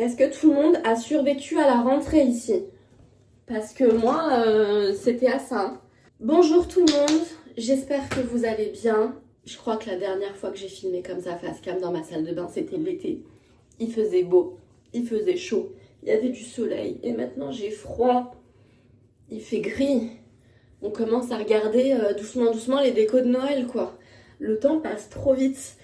Est-ce que tout le monde a survécu à la rentrée ici? Parce que moi, c'était à ça. Bonjour tout le monde, j'espère que vous allez bien. Je crois que la dernière fois que j'ai filmé comme ça face cam dans ma salle de bain, c'était l'été. Il faisait beau, il faisait chaud, il y avait du soleil. Et maintenant j'ai froid, il fait gris. On commence à regarder doucement doucement les décos de Noël quoi. Le temps passe trop vite.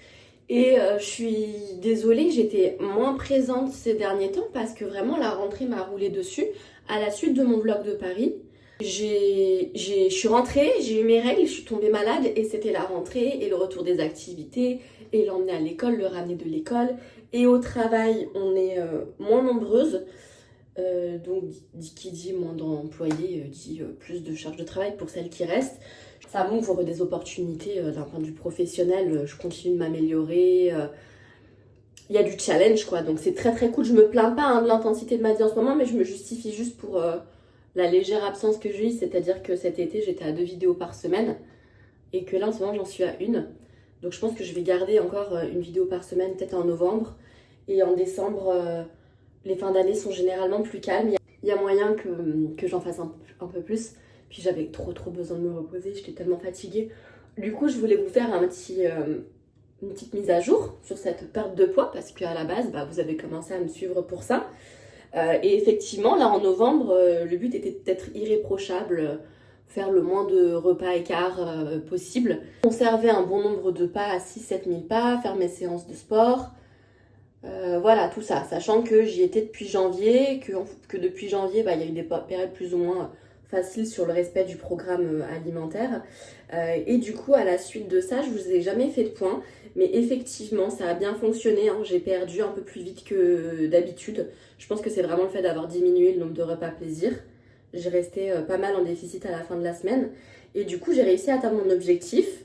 Et je suis désolée, j'étais moins présente ces derniers temps parce que vraiment la rentrée m'a roulé dessus. À la suite de mon vlog de Paris, je suis rentrée, j'ai eu mes règles, je suis tombée malade et c'était la rentrée et le retour des activités et l'emmener à l'école, le ramener de l'école. Et au travail, on est moins nombreuses. Donc qui dit moins d'employés dit plus de charges de travail pour celles qui restent. Ça m'ouvre des opportunités d'un point de vue professionnel, je continue de m'améliorer. Il y a du challenge quoi, donc c'est très très cool. Je me plains pas hein, de l'intensité de ma vie en ce moment, mais je me justifie juste pour la légère absence que j'ai eue, c'est-à-dire que cet été j'étais à 2 vidéos par semaine et que là en ce moment j'en suis à une. Donc je pense que je vais garder encore une vidéo par semaine peut-être en novembre et en décembre. Les fins d'année sont généralement plus calmes. Il y a moyen que j'en fasse un peu plus. Puis j'avais trop besoin de me reposer, j'étais tellement fatiguée. Du coup, je voulais vous faire une petite mise à jour sur cette perte de poids parce qu'à la base, vous avez commencé à me suivre pour ça. Et effectivement, là en novembre, le but était d'être irréprochable, faire le moins de repas écarts possible. Conserver un bon nombre de pas à 6-7 000 pas, faire mes séances de sport. Voilà, tout ça, sachant que j'y étais depuis janvier, que depuis janvier, il y a eu des périodes plus ou moins faciles sur le respect du programme alimentaire. Et du coup, à la suite de ça, je vous ai jamais fait de point, mais effectivement, ça a bien fonctionné, hein. J'ai perdu un peu plus vite que d'habitude. Je pense que c'est vraiment le fait d'avoir diminué le nombre de repas plaisir. J'ai resté pas mal en déficit à la fin de la semaine. Et du coup, j'ai réussi à atteindre mon objectif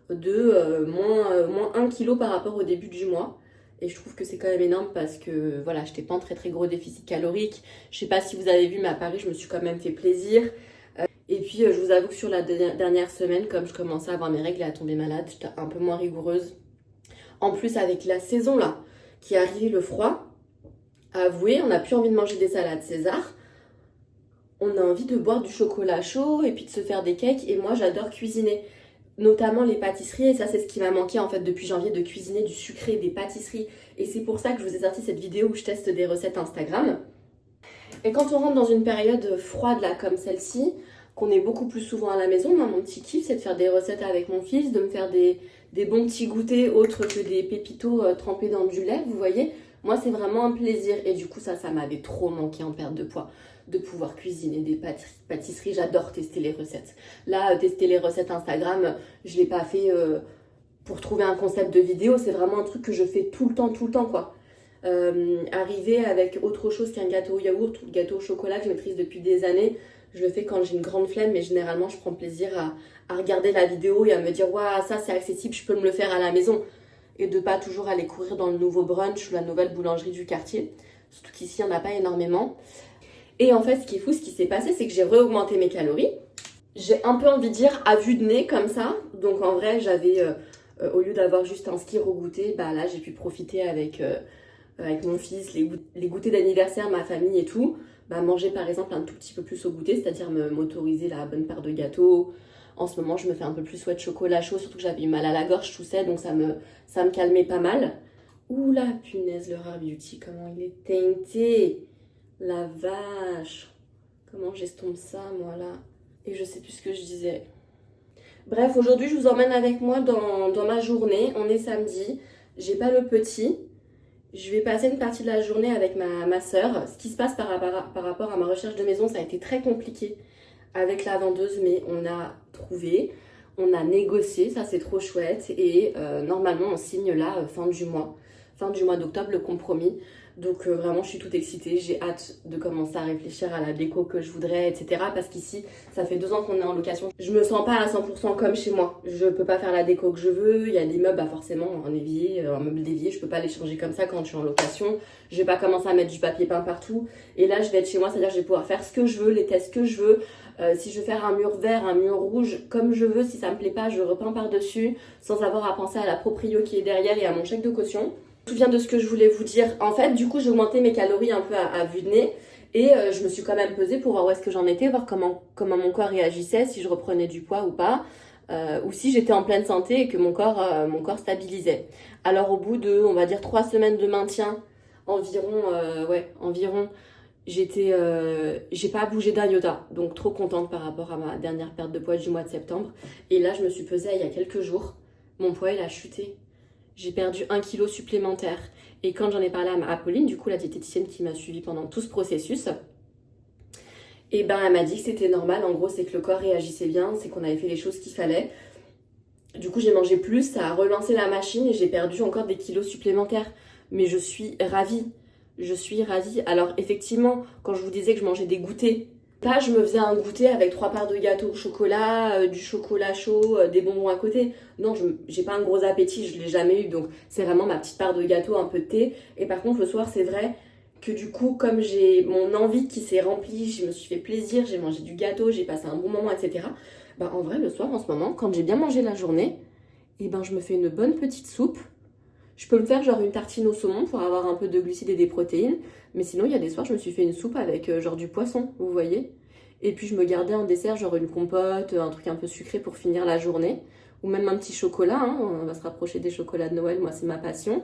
de moins 1 kg par rapport au début du mois. Et je trouve que c'est quand même énorme parce que voilà, j'étais pas en très gros déficit calorique. Je sais pas si vous avez vu, mais à Paris, je me suis quand même fait plaisir. Et puis, je vous avoue que sur la dernière semaine, comme je commençais à avoir mes règles et à tomber malade, j'étais un peu moins rigoureuse. En plus, avec la saison là, qui est arrivée, le froid, avouez, on n'a plus envie de manger des salades César. On a envie de boire du chocolat chaud et puis de se faire des cakes. Et moi, j'adore cuisiner. Notamment les pâtisseries, et ça c'est ce qui m'a manqué en fait depuis janvier, de cuisiner du sucré, des pâtisseries, et c'est pour ça que je vous ai sorti cette vidéo où je teste des recettes Instagram. Et quand on rentre dans une période froide là comme celle-ci, qu'on est beaucoup plus souvent à la maison, moi mon petit kiff c'est de faire des recettes avec mon fils, de me faire des bons petits goûters autres que des pépitos trempés dans du lait, vous voyez. Moi c'est vraiment un plaisir, et du coup ça m'avait trop manqué en perte de poids, de pouvoir cuisiner des pâtisseries. J'adore tester les recettes. Là, tester les recettes Instagram, je l'ai pas fait pour trouver un concept de vidéo, c'est vraiment un truc que je fais tout le temps quoi. Arriver avec autre chose qu'un gâteau au yaourt ou gâteau au chocolat que je maîtrise depuis des années, je le fais quand j'ai une grande flemme, mais généralement je prends plaisir à regarder la vidéo et à me dire waouh, ça c'est accessible, je peux me le faire à la maison, et de pas toujours aller courir dans le nouveau brunch ou la nouvelle boulangerie du quartier, surtout qu'ici il n'y en a pas énormément. Et en fait, ce qui est fou, ce qui s'est passé, c'est que j'ai réaugmenté mes calories. J'ai un peu envie de dire à vue de nez comme ça. Donc en vrai, j'avais, au lieu d'avoir juste un ski au goûter, là j'ai pu profiter avec mon fils, les goûters d'anniversaire, ma famille et tout. Manger par exemple un tout petit peu plus au goûter, c'est-à-dire m'autoriser la bonne part de gâteau. En ce moment, je me fais un peu plus de chocolat chaud, surtout que j'avais eu mal à la gorge, tout ça, donc ça me calmait pas mal. Ouh la punaise, le Rare Beauty, comment il est teinté! La vache, comment j'estompe ça moi là. Et je sais plus ce que je disais. Bref, aujourd'hui je vous emmène avec moi dans ma journée. On est samedi, j'ai pas le petit. Je vais passer une partie de la journée avec ma soeur. Ce qui se passe par rapport à ma recherche de maison, ça a été très compliqué avec la vendeuse, mais on a trouvé, on a négocié, ça c'est trop chouette. Et normalement on signe là fin du mois d'octobre, le compromis. Donc vraiment je suis toute excitée, j'ai hâte de commencer à réfléchir à la déco que je voudrais, etc. Parce qu'ici ça fait 2 ans qu'on est en location. Je me sens pas à 100% comme chez moi. Je peux pas faire la déco que je veux. Il y a des meubles, forcément un évier, un meuble d'évier, je peux pas les changer comme ça quand je suis en location. Je vais pas commencer à mettre du papier peint partout. Et là je vais être chez moi, c'est-à-dire que je vais pouvoir faire ce que je veux, les tests que je veux. Si je veux faire un mur vert, un mur rouge, comme je veux, si ça me plaît pas, je repeins par-dessus, sans avoir à penser à la proprio qui est derrière et à mon chèque de caution. Je me souviens de ce que je voulais vous dire. En fait, du coup, j'ai augmenté mes calories un peu à vue de nez. Et je me suis quand même pesée pour voir où est-ce que j'en étais, voir comment mon corps réagissait, si je reprenais du poids ou pas. Ou si j'étais en pleine santé et que mon corps stabilisait. Alors au bout de, on va dire, 3 semaines de maintien, environ, j'ai pas bougé d'un iota. Donc trop contente par rapport à ma dernière perte de poids du mois de septembre. Et là, je me suis pesée il y a quelques jours. Mon poids, il a chuté. J'ai perdu 1 kilo supplémentaire. Et quand j'en ai parlé à Pauline, du coup la diététicienne qui m'a suivie pendant tout ce processus, et ben elle m'a dit que c'était normal. En gros, c'est que le corps réagissait bien, c'est qu'on avait fait les choses qu'il fallait. Du coup, j'ai mangé plus, ça a relancé la machine et j'ai perdu encore des kilos supplémentaires. Mais je suis ravie. Je suis ravie. Alors effectivement, quand je vous disais que je mangeais des goûters, pas je me faisais un goûter avec 3 parts de gâteau au chocolat, du chocolat chaud, des bonbons à côté. Non, j'ai pas un gros appétit, je l'ai jamais eu. Donc c'est vraiment ma petite part de gâteau, un peu de thé. Et par contre, le soir, c'est vrai que du coup, comme j'ai mon envie qui s'est remplie, je me suis fait plaisir, j'ai mangé du gâteau, j'ai passé un bon moment, etc. Bah, en vrai, le soir, en ce moment, quand j'ai bien mangé la journée, et ben, je me fais une bonne petite soupe. Je peux me faire genre une tartine au saumon pour avoir un peu de glucides et des protéines. Mais sinon, il y a des soirs, je me suis fait une soupe avec genre du poisson, vous voyez. Et puis, je me gardais un dessert, genre une compote, un truc un peu sucré pour finir la journée. Ou même un petit chocolat, hein. On va se rapprocher des chocolats de Noël, moi, c'est ma passion.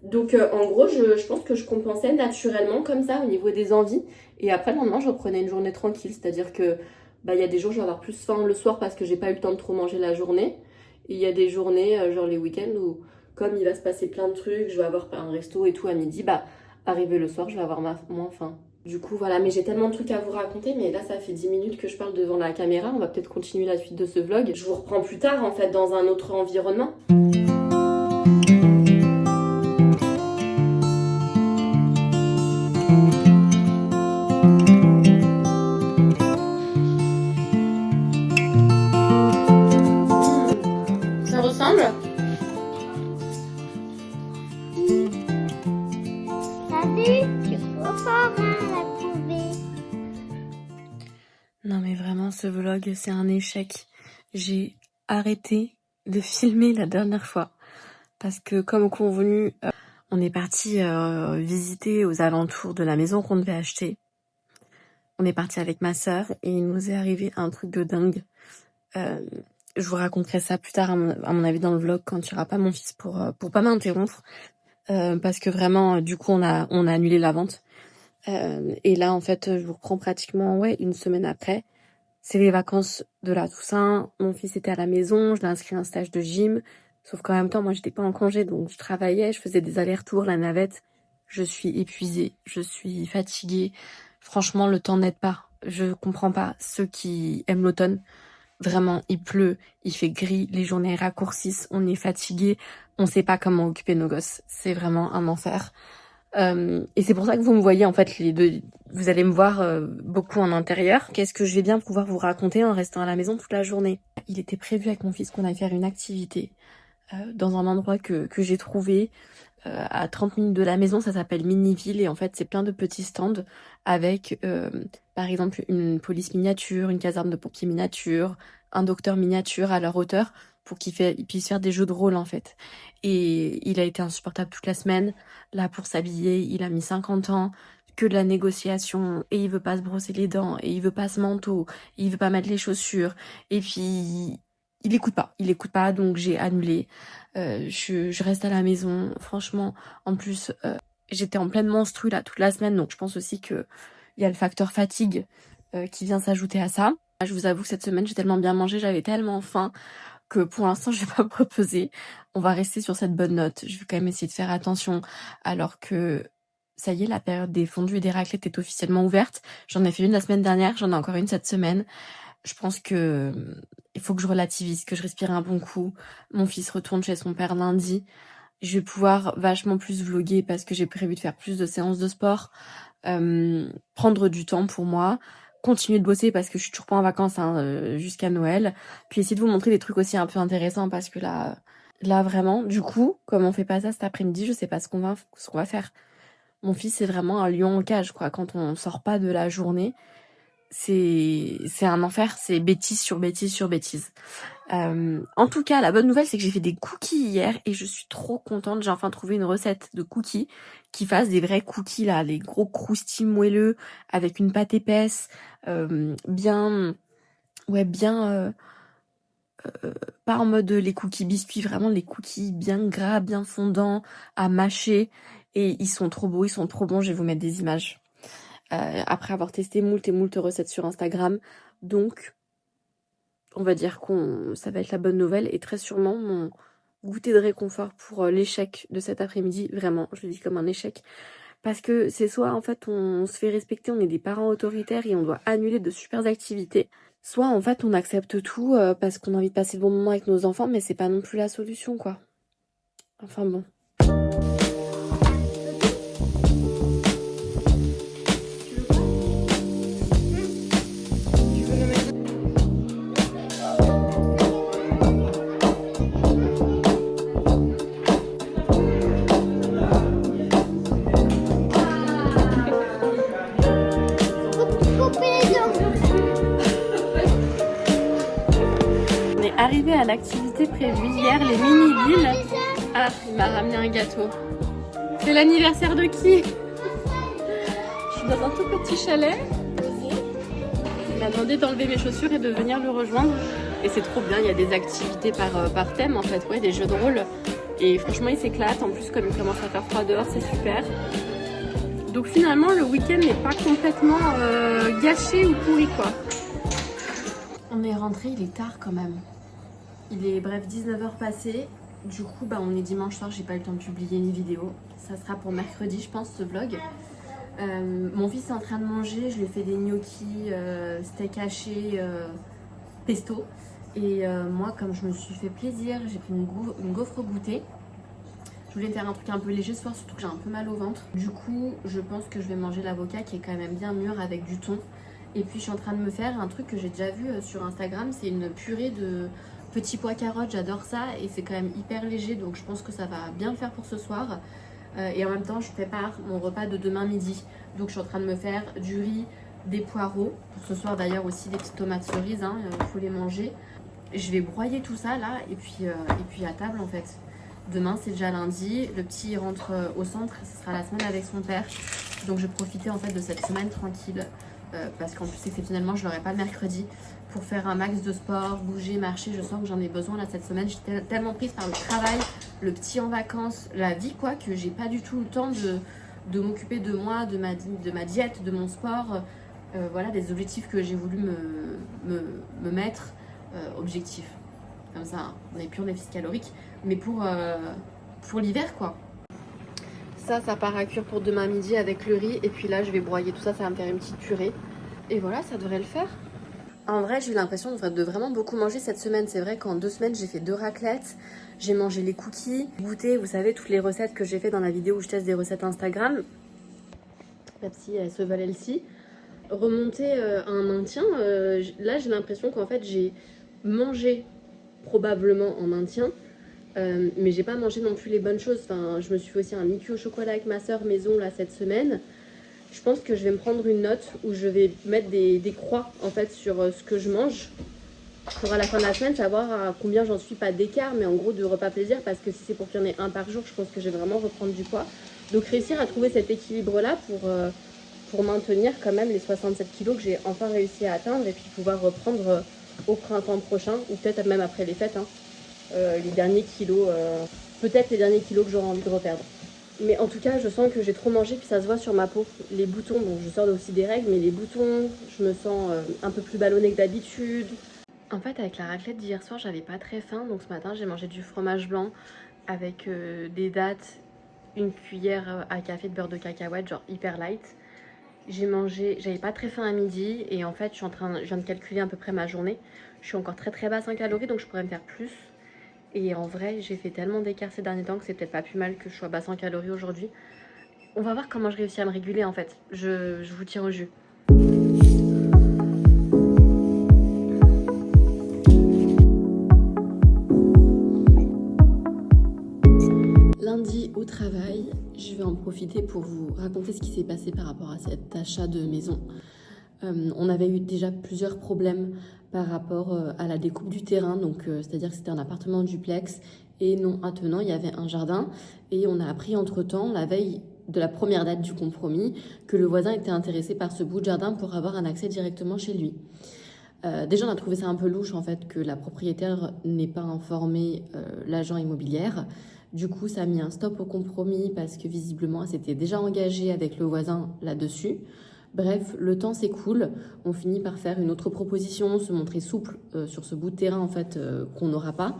Donc, en gros, je pense que je compensais naturellement comme ça au niveau des envies. Et après, le lendemain, je reprenais une journée tranquille. C'est-à-dire que bah, y a des jours, je vais avoir plus faim le soir parce que j'ai pas eu le temps de trop manger la journée. Et il y a des journées, genre les week-ends, où comme il va se passer plein de trucs, je vais avoir un resto et tout à midi, bah, arrivé le soir, je vais avoir moins faim. Du coup, voilà, mais j'ai tellement de trucs à vous raconter, mais là, ça fait 10 minutes que je parle devant la caméra. On va peut-être continuer la suite de ce vlog. Je vous reprends plus tard, en fait, dans un autre environnement. Ça ressemble? Non mais vraiment ce vlog c'est un échec. J'ai arrêté de filmer la dernière fois parce que comme convenu on est parti visiter aux alentours de la maison qu'on devait acheter. On est parti avec ma sœur et il nous est arrivé un truc de dingue. Je vous raconterai ça plus tard à mon avis dans le vlog quand il n'y aura pas mon fils pour pas m'interrompre parce que vraiment du coup on a annulé la vente. Et là en fait je vous reprends pratiquement une semaine après. C'est les vacances de la Toussaint, mon fils était à la maison, je l'ai inscrit à un stage de gym, sauf qu'en même temps, moi, j'étais pas en congé, donc je travaillais, je faisais des allers-retours, la navette. Je suis épuisée, je suis fatiguée. Franchement, le temps n'aide pas. Je comprends pas ceux qui aiment l'automne. Vraiment, il pleut, il fait gris, les journées raccourcissent, on est fatigué, on sait pas comment occuper nos gosses. C'est vraiment un enfer. Et c'est pour ça que vous me voyez en fait les deux, vous allez me voir beaucoup en intérieur. Qu'est-ce que je vais bien pouvoir vous raconter en restant à la maison toute la journée? Il était prévu avec mon fils qu'on aille faire une activité dans un endroit que j'ai trouvé à 30 minutes de la maison, ça s'appelle Miniville et en fait c'est plein de petits stands avec par exemple une police miniature, une caserne de pompiers miniature, un docteur miniature à leur hauteur pour qu'ils puissent faire des jeux de rôle en fait. Et il a été insupportable toute la semaine. Là pour s'habiller, il a mis 50 ans, que de la négociation et il veut pas se brosser les dents et il veut pas ce manteau, il veut pas mettre les chaussures et puis il écoute pas donc j'ai annulé. Je reste à la maison, franchement. En plus, j'étais en pleine menstru là toute la semaine, donc je pense aussi que il y a le facteur fatigue qui vient s'ajouter à ça. Je vous avoue que cette semaine, j'ai tellement bien mangé, j'avais tellement faim que pour l'instant, je vais pas me reposer. On va rester sur cette bonne note. Je vais quand même essayer de faire attention alors que ça y est, la période des fondus et des raclettes est officiellement ouverte. J'en ai fait une la semaine dernière, j'en ai encore une cette semaine. Je pense que il faut que je relativise, que je respire un bon coup. Mon fils retourne chez son père lundi. Je vais pouvoir vachement plus vlogger parce que j'ai prévu de faire plus de séances de sport, prendre du temps pour moi, continuer de bosser parce que je suis toujours pas en vacances jusqu'à Noël, puis essayer de vous montrer des trucs aussi un peu intéressants parce que là vraiment, du coup, comme on fait pas ça cet après-midi, je sais pas ce qu'on va faire. Mon fils c'est vraiment un lion en cage quoi. Quand on sort pas de la journée, c'est un enfer, c'est bêtise sur bêtise sur bêtise. En tout cas, la bonne nouvelle, c'est que j'ai fait des cookies hier et je suis trop contente. J'ai enfin trouvé une recette de cookies qui fasse des vrais cookies là, les gros croustilles moelleux avec une pâte épaisse, bien, pas en mode les cookies biscuits, vraiment les cookies bien gras, bien fondants, à mâcher. Et ils sont trop beaux, ils sont trop bons. Je vais vous mettre des images. Après avoir testé moult et moult recettes sur Instagram, donc on va dire ça va être la bonne nouvelle et très sûrement mon goûter de réconfort pour l'échec de cet après-midi. Vraiment, je le dis comme un échec. Parce que c'est soit en fait on se fait respecter, on est des parents autoritaires et on doit annuler de super activités. Soit en fait on accepte tout parce qu'on a envie de passer de bons moments avec nos enfants, mais c'est pas non plus la solution quoi. Enfin bon. Arrivé à l'activité prévue hier, les mini-villes. Ah, il m'a ramené un gâteau. C'est l'anniversaire de qui? Je suis dans un tout petit chalet. Il m'a demandé d'enlever mes chaussures et de venir le rejoindre. Et c'est trop bien, il y a des activités par thème en fait, ouais, des jeux de rôle. Et franchement, il s'éclate. En plus, comme il commence à faire froid dehors, c'est super. Donc finalement, le week-end n'est pas complètement gâché ou pourri quoi. On est rentré, il est tard quand même. Il est bref 19h passées, du coup on est dimanche soir, j'ai pas eu le temps de publier les vidéos. Ça sera pour mercredi je pense ce vlog. Mon fils est en train de manger, je lui ai fait des gnocchis, steak haché, pesto. Et moi comme je me suis fait plaisir, j'ai pris une gaufre goûtée. Je voulais faire un truc un peu léger ce soir, surtout que j'ai un peu mal au ventre. Du coup je pense que je vais manger l'avocat qui est quand même bien mûr avec du thon. Et puis je suis en train de me faire un truc que j'ai déjà vu sur Instagram, c'est une purée de petits pois carottes, j'adore ça et c'est quand même hyper léger donc je pense que ça va bien le faire pour ce soir. Et en même temps je prépare mon repas de demain midi. Donc je suis en train de me faire du riz, des poireaux, pour ce soir d'ailleurs aussi des petites tomates cerises, hein, faut les manger. Je vais broyer tout ça là et puis à table en fait. Demain c'est déjà lundi, le petit il rentre au centre, ce sera la semaine avec son père. Donc je vais profiter en fait de cette semaine tranquille. Parce qu'en plus exceptionnellement je l'aurai pas le mercredi pour faire un max de sport, bouger, marcher. Je sens que j'en ai besoin là cette semaine. J'étais tellement prise par le travail, le petit en vacances, la vie quoi, que j'ai pas du tout le temps de m'occuper de moi, de ma diète, de mon sport. Voilà des objectifs que j'ai voulu me mettre. Objectifs comme ça, on n'est plus en déficit calorique, mais pour l'hiver quoi. Ça part à cuire pour demain midi avec le riz. Et puis là, je vais broyer tout ça, ça va me faire une petite purée. Et voilà, ça devrait le faire. En vrai, j'ai eu l'impression de vraiment beaucoup manger cette semaine. C'est vrai qu'en 2 semaines, j'ai fait 2 raclettes. J'ai mangé les cookies, goûté, vous savez, toutes les recettes que j'ai fait dans la vidéo où je teste des recettes Instagram. La petite, elle se valait le-ci. Remonter un maintien. Là, j'ai l'impression qu'en fait, j'ai mangé probablement en maintien. Mais j'ai pas mangé non plus les bonnes choses. Enfin, je me suis fait aussi un liquide au chocolat avec ma soeur maison là cette semaine. Je pense que je vais me prendre une note où je vais mettre des croix en fait sur ce que je mange pour à la fin de la semaine savoir à combien j'en suis, pas d'écart mais en gros de repas plaisir, parce que si c'est pour qu'il y en ait un par jour, je pense que je vais vraiment reprendre du poids. Donc réussir à trouver cet équilibre là pour maintenir quand même les 67 kilos que j'ai enfin réussi à atteindre et puis pouvoir reprendre au printemps prochain ou peut-être même après les fêtes. Les derniers kilos, peut-être les derniers kilos que j'aurai envie de reperdre. Mais en tout cas, je sens que j'ai trop mangé, puis ça se voit sur ma peau. Les boutons, bon, je sors aussi des règles, mais les boutons, je me sens un peu plus ballonnée que d'habitude. En fait, avec la raclette d'hier soir, j'avais pas très faim, donc ce matin, j'ai mangé du fromage blanc avec des dattes, une cuillère à café de beurre de cacahuète, genre hyper light. J'avais pas très faim à midi, et en fait, je viens de calculer à peu près ma journée. Je suis encore très basse en calories, donc je pourrais me faire plus. Et en vrai, j'ai fait tellement d'écart ces derniers temps que c'est peut-être pas plus mal que je sois basse en calories aujourd'hui. On va voir comment je réussis à me réguler en fait. Je vous tiens au jus. Lundi au travail, je vais en profiter pour vous raconter ce qui s'est passé par rapport à cet achat de maison. On avait eu déjà plusieurs problèmes par rapport à la découpe du terrain, donc c'est-à-dire que c'était un appartement duplex et non attenant, il y avait un jardin. Et on a appris entre-temps, la veille de la première date du compromis, que le voisin était intéressé par ce bout de jardin pour avoir un accès directement chez lui. Déjà, on a trouvé ça un peu louche en fait que la propriétaire n'ait pas informé l'agent immobilière. Du coup, ça a mis un stop au compromis parce que visiblement, elle s'était déjà engagée avec le voisin là-dessus. Bref, le temps s'écoule, on finit par faire une autre proposition, se montrer souple sur ce bout de terrain en fait qu'on n'aura pas.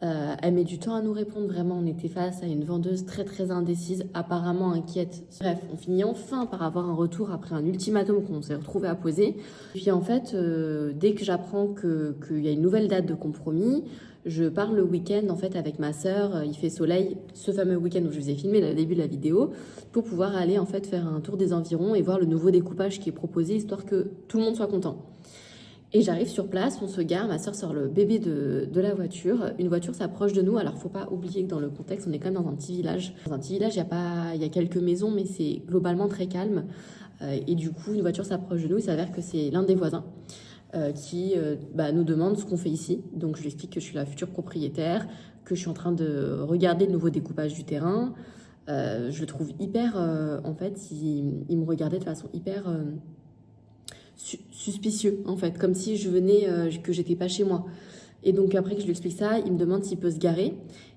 Elle met du temps à nous répondre, vraiment on était face à une vendeuse très très indécise, apparemment inquiète. Bref, on finit enfin par avoir un retour après un ultimatum qu'on s'est retrouvé à poser. Puis en fait, dès que j'apprends qu'il y a une nouvelle date de compromis, je pars le week-end en fait avec ma sœur, il fait soleil, ce fameux week-end où je vous ai filmé le début de la vidéo, pour pouvoir aller en fait faire un tour des environs et voir le nouveau découpage qui est proposé, histoire que tout le monde soit content. Et j'arrive sur place, on se gare, ma soeur sort le bébé de la voiture. Une voiture s'approche de nous, alors faut pas oublier que dans le contexte, on est quand même dans un petit village. Dans un petit village, il y a quelques maisons, mais c'est globalement très calme. Et du coup, une voiture s'approche de nous, il s'avère que c'est l'un des voisins qui nous demande ce qu'on fait ici. Donc je lui explique que je suis la future propriétaire, que je suis en train de regarder le nouveau découpage du terrain. Je le trouve hyper... en fait, il me regardait de façon hyper... suspicieux en fait, comme si je venais, que j'étais pas chez moi. Et donc après que je lui explique ça, il me demande s'il peut se garer.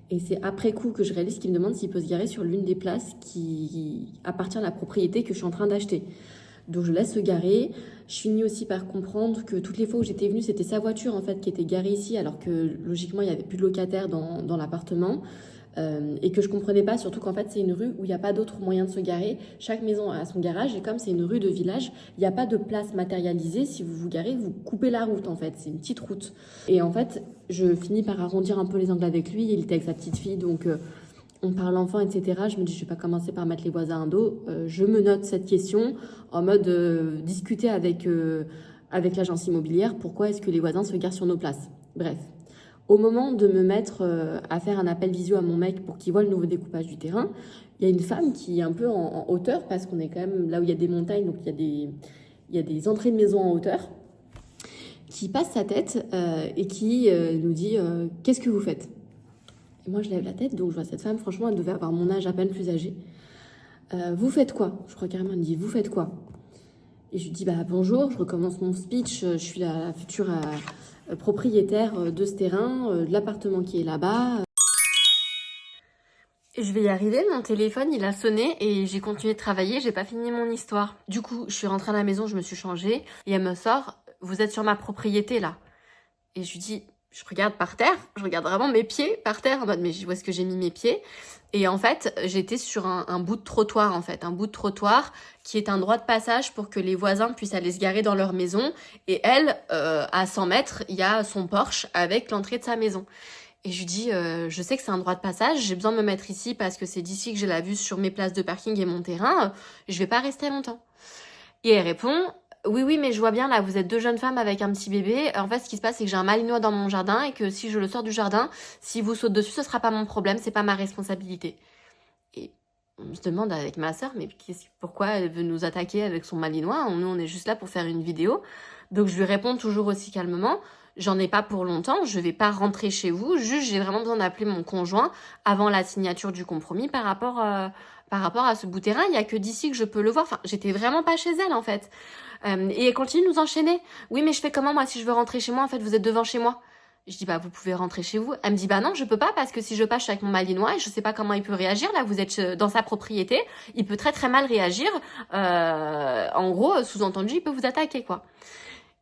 Et c'est après coup que je réalise qu'il me demande s'il peut se garer sur l'une des places qui appartient à la propriété que je suis en train d'acheter. Donc je laisse se garer. Je finis aussi par comprendre que toutes les fois où j'étais venue, c'était sa voiture en fait qui était garée ici, alors que logiquement il n'y avait plus de locataires dans l'appartement. Et que je comprenais pas, surtout qu'en fait c'est une rue où il n'y a pas d'autre moyen de se garer. Chaque maison a son garage et comme c'est une rue de village, il n'y a pas de place matérialisée. Si vous vous garez, vous coupez la route en fait, c'est une petite route. Et en fait, je finis par arrondir un peu les angles avec lui. Il était avec sa petite fille, donc on parle enfant, etc. Je me dis, je vais pas commencer par mettre les voisins à dos. Je me note cette question en mode discuter avec l'agence immobilière. Pourquoi est-ce que les voisins se garent sur nos places? Bref. Au moment de me mettre à faire un appel visio à mon mec pour qu'il voit le nouveau découpage du terrain, il y a une femme qui est un peu en hauteur, parce qu'on est quand même là où il y a des montagnes, donc il y a des entrées de maison en hauteur, qui passe sa tête et qui nous dit « Qu'est-ce que vous faites ?» Et moi, je lève la tête, donc je vois cette femme, franchement, elle devait avoir mon âge, à peine plus âgé. « Vous faites quoi ?» Je crois carrément, elle me dit « Vous faites quoi ?» Et je lui dis « Bonjour, je recommence mon speech, je suis la future... propriétaire de ce terrain, de l'appartement qui est là-bas. Je vais y arriver, mon téléphone il a sonné et j'ai continué de travailler, j'ai pas fini mon histoire. Du coup, je suis rentrée à la maison, je me suis changée et elle me sort « Vous êtes sur ma propriété là ?» Et je lui dis, je regarde par terre, je regarde vraiment mes pieds par terre en mode « Mais où est-ce que j'ai mis mes pieds ?» Et en fait, j'étais sur un bout de trottoir en fait, un bout de trottoir qui est un droit de passage pour que les voisins puissent aller se garer dans leur maison. Et elle, à 100 mètres, il y a son Porsche avec l'entrée de sa maison. Et je lui dis, je sais que c'est un droit de passage, j'ai besoin de me mettre ici parce que c'est d'ici que j'ai la vue sur mes places de parking et mon terrain, je vais pas rester longtemps. Et elle répond, oui, mais je vois bien, là, vous êtes deux jeunes femmes avec un petit bébé. En fait, ce qui se passe, c'est que j'ai un malinois dans mon jardin et que si je le sors du jardin, si vous sautez dessus, ce sera pas mon problème, c'est pas ma responsabilité. Et on se demande avec ma sœur, mais pourquoi elle veut nous attaquer avec son malinois? Nous, on est juste là pour faire une vidéo. Donc, je lui réponds toujours aussi calmement. J'en ai pas pour longtemps, je vais pas rentrer chez vous. Juste, j'ai vraiment besoin d'appeler mon conjoint avant la signature du compromis par rapport à ce bout de terrain. Il y a que d'ici que je peux le voir. Enfin, j'étais vraiment pas chez elle, en fait. Et elle continue de nous enchaîner. Oui, mais je fais comment, moi, si je veux rentrer chez moi? En fait, vous êtes devant chez moi. Je dis, vous pouvez rentrer chez vous. Elle me dit, non, je peux pas parce que si je passe, je suis avec mon malinois et je sais pas comment il peut réagir. Là, vous êtes dans sa propriété. Il peut très, très mal réagir. En gros, sous-entendu, il peut vous attaquer, quoi.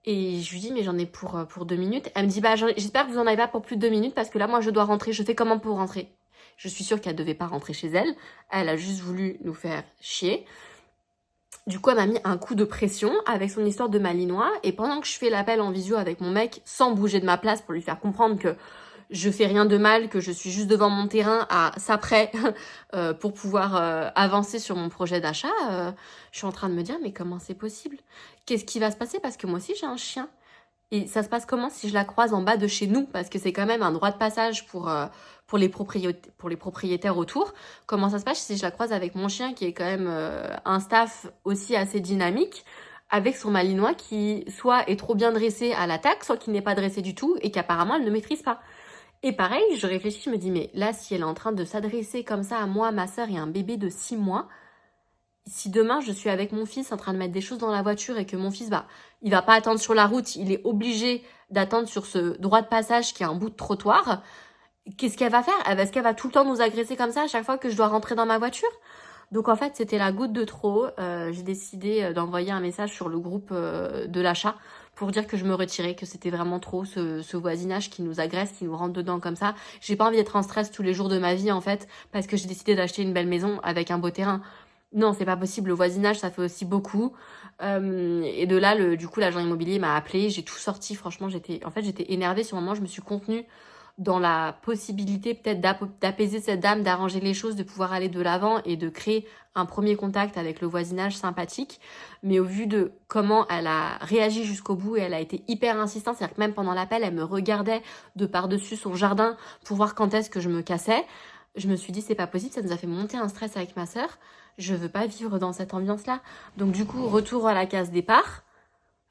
Et je lui dis, mais j'en ai pour 2 minutes. Elle me dit, j'espère que vous en avez pas pour plus de 2 minutes parce que là, moi, je dois rentrer. Je fais comment pour rentrer? Je suis sûre qu'elle devait pas rentrer chez elle. Elle a juste voulu nous faire chier. Du coup, elle m'a mis un coup de pression avec son histoire de malinois. Et pendant que je fais l'appel en visio avec mon mec, sans bouger de ma place pour lui faire comprendre que je fais rien de mal, que je suis juste devant mon terrain à ça près pour pouvoir avancer sur mon projet d'achat, je suis en train de me dire, mais comment c'est possible? Qu'est-ce qui va se passer? Parce que moi aussi, j'ai un chien. Et ça se passe comment si je la croise en bas de chez nous? Parce que c'est quand même un droit de passage pour les propriétaires autour. Comment ça se passe si je la croise avec mon chien qui est quand même un staff aussi assez dynamique avec son malinois qui soit est trop bien dressé à l'attaque, soit qui n'est pas dressé du tout et qu'apparemment elle ne maîtrise pas. Et pareil, je réfléchis, je me dis, mais là, si elle est en train de s'adresser comme ça à moi, ma soeur et un bébé de 6 mois, si demain je suis avec mon fils en train de mettre des choses dans la voiture et que mon fils, il va pas attendre sur la route, il est obligé d'attendre sur ce droit de passage qui est un bout de trottoir, qu'est-ce qu'elle va faire? Est-ce qu'elle va tout le temps nous agresser comme ça à chaque fois que je dois rentrer dans ma voiture? Donc en fait, c'était la goutte de trop. J'ai décidé d'envoyer un message sur le groupe de l'achat pour dire que je me retirais, que c'était vraiment trop ce voisinage qui nous agresse, qui nous rentre dedans comme ça. J'ai pas envie d'être en stress tous les jours de ma vie en fait, parce que j'ai décidé d'acheter une belle maison avec un beau terrain. Non, c'est pas possible. Le voisinage, ça fait aussi beaucoup. Et de là, du coup, l'agent immobilier m'a appelé. J'ai tout sorti. Franchement, j'étais énervée. Sur le moment, je me suis contenue dans la possibilité peut-être d'apaiser cette dame, d'arranger les choses, de pouvoir aller de l'avant et de créer un premier contact avec le voisinage sympathique. Mais au vu de comment elle a réagi jusqu'au bout et elle a été hyper insistante, c'est-à-dire que même pendant l'appel, elle me regardait de par-dessus son jardin pour voir quand est-ce que je me cassais. Je me suis dit, c'est pas possible, ça nous a fait monter un stress avec ma sœur. Je veux pas vivre dans cette ambiance-là. Donc du coup, retour à la case départ.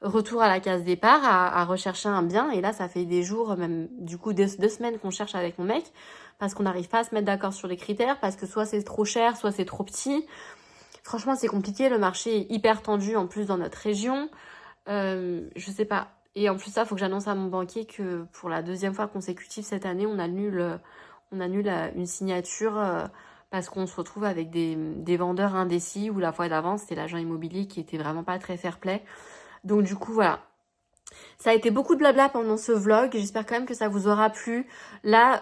À rechercher un bien. Et là, ça fait des jours, même du coup 2 semaines qu'on cherche avec mon mec, parce qu'on n'arrive pas à se mettre d'accord sur les critères, parce que soit c'est trop cher, soit c'est trop petit. Franchement, c'est compliqué. Le marché est hyper tendu en plus dans notre région. Je sais pas. Et en plus, ça, faut que j'annonce à mon banquier que pour la 2e fois consécutive cette année, on annule une signature parce qu'on se retrouve avec des vendeurs indécis, où la fois d'avant, c'était l'agent immobilier qui était vraiment pas très fair-play. Donc du coup, voilà. Ça a été beaucoup de blabla pendant ce vlog. J'espère quand même que ça vous aura plu. Là,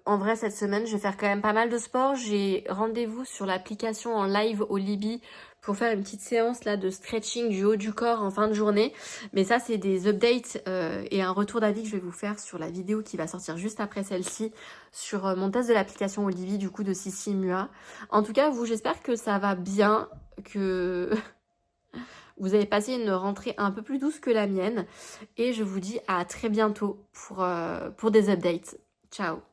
en vrai, cette semaine, je vais faire quand même pas mal de sport. J'ai rendez-vous sur l'application en live au Libye pour faire une petite séance là de stretching du haut du corps en fin de journée. Mais ça, c'est des updates et un retour d'avis que je vais vous faire sur la vidéo qui va sortir juste après celle-ci sur mon test de l'application au Libye du coup de Sissi Mua. En tout cas, vous, j'espère que ça va bien, que... vous avez passé une rentrée un peu plus douce que la mienne. Et je vous dis à très bientôt pour des updates. Ciao!